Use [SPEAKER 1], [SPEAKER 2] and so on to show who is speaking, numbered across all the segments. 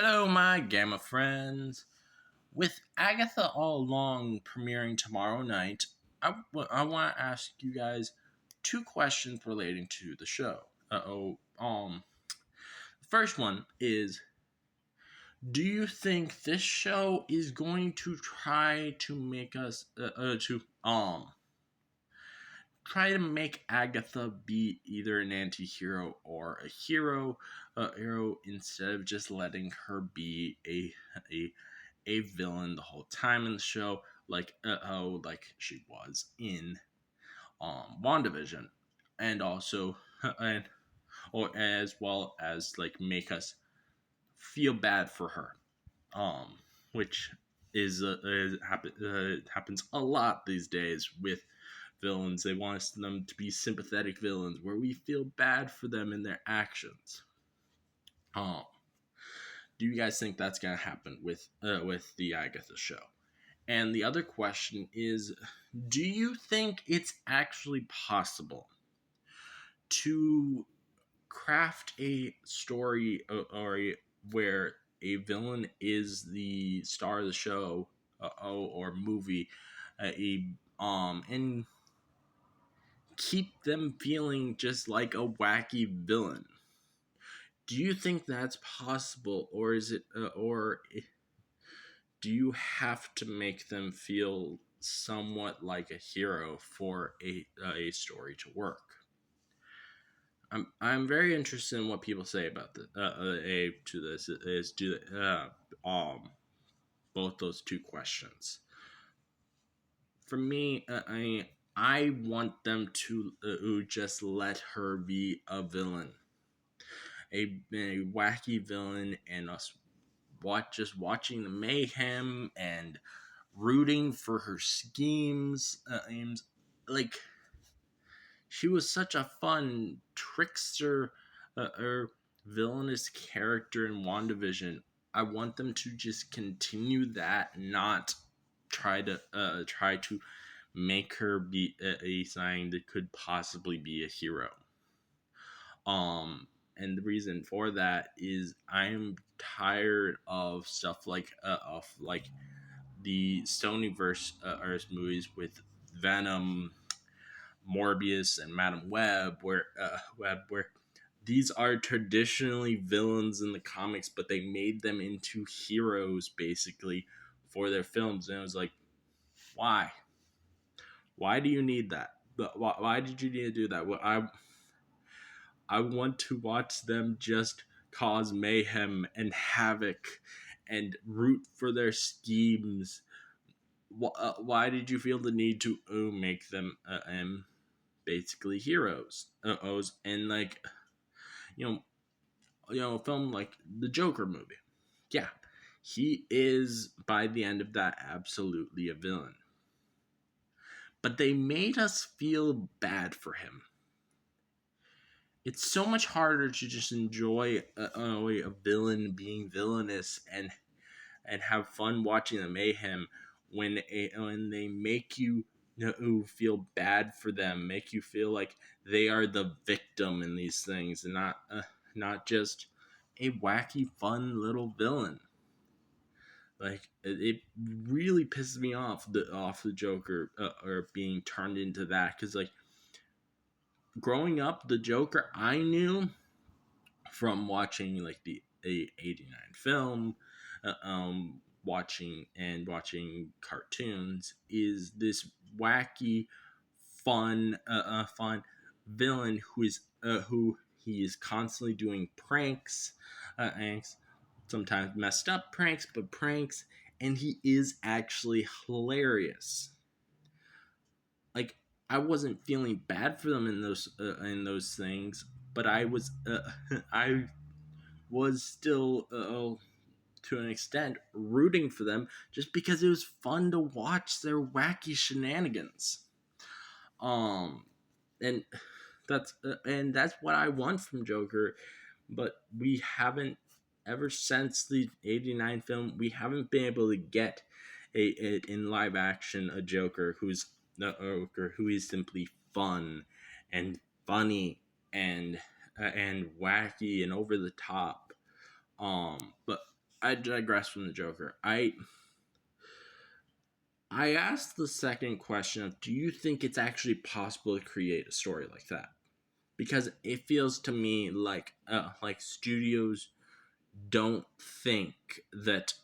[SPEAKER 1] Hello, my Gamma friends. With Agatha All Along premiering tomorrow night, I want to ask you guys two questions relating to the show. The first one is: do you think this show is going to try to make us try to make Agatha be either an anti-hero or a hero instead of just letting her be a villain the whole time in the show, like she was in WandaVision, and also and or as well as like make us feel bad for her, which happens a lot these days with villains. They want them to be sympathetic villains where we feel bad for them in their actions. Um, do you guys think that's gonna happen with the Agatha show? And the other question is, do you think it's actually possible to craft a story where a villain is the star of the show or movie, and keep them feeling just like a wacky villain? Do you think that's possible, or is it, or do you have to make them feel somewhat like a hero for a story to work? I'm very interested in what people say about the to this is do both those two questions. For me, I want them to just let her be a villain, a wacky villain, and us watching the mayhem and rooting for her schemes. Like, she was such a fun trickster or villainous character in WandaVision. I want them to just continue that, not try to make her be a sign that could possibly be a hero. And the reason for that is I'm tired of stuff like the Sonyverse Earth movies with Venom, Morbius, and Madam Web, where these are traditionally villains in the comics, but they made them into heroes basically for their films, and it was like, why? Why do you need that? Why did you need to do that? Well, I want to watch them just cause mayhem and havoc and root for their schemes. Why did you feel the need to make them basically heroes? And like, a film like the Joker movie. Yeah, he is by the end of that absolutely a villain. But they made us feel bad for him. It's so much harder to just enjoy a villain being villainous and have fun watching the mayhem when they make you feel bad for them, make you feel like they are the victim in these things, and not just a wacky, fun little villain. Like it really pisses me off the Joker or being turned into that, because like growing up, the Joker I knew from watching like the '89 film, watching cartoons, is this wacky, fun villain who he is constantly doing pranks, and sometimes messed up pranks, but pranks, and he is actually hilarious. Like, I wasn't feeling bad for them in those things, but I was still to an extent rooting for them just because it was fun to watch their wacky shenanigans. Um, and that's what I want from Joker, but we haven't, ever since the '89 film, we haven't been able to get in live action a Joker who is simply fun and funny and wacky and over the top. But I digress from the Joker. I asked the second question of, do you think it's actually possible to create a story like that? Because it feels to me like studios don't think that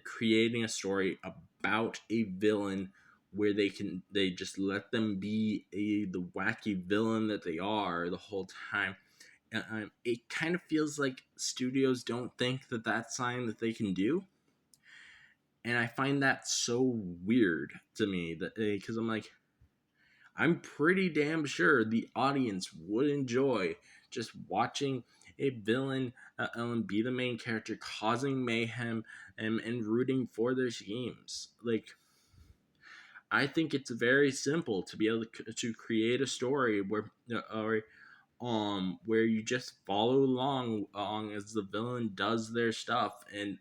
[SPEAKER 1] creating a story about a villain where they just let them be the wacky villain that they are the whole time. It kind of feels like studios don't think that that's something that they can do, and I find that so weird to me that because I'm pretty damn sure the audience would enjoy just watching a villain be the main character, causing mayhem and rooting for their schemes. Like, I think it's very simple to be able to create a story where you just follow along as the villain does their stuff and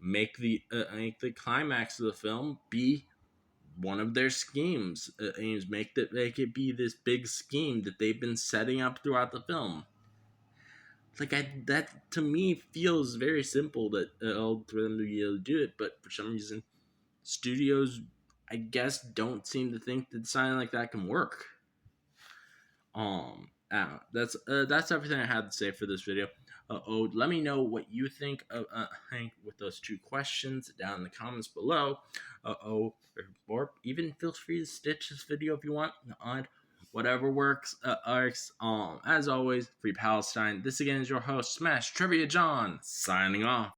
[SPEAKER 1] make the climax of the film be one of their schemes, and make it be this big scheme that they've been setting up throughout the film. That to me feels very simple that for them to be able to do it, but for some reason, studios, I guess, don't seem to think that something like that can work. That's everything I had to say for this video. Let me know what you think of Hank with those two questions down in the comments below. Or even feel free to stitch this video if you want on whatever works. As always, free Palestine. This again is your host, Smash Trivia John, signing off.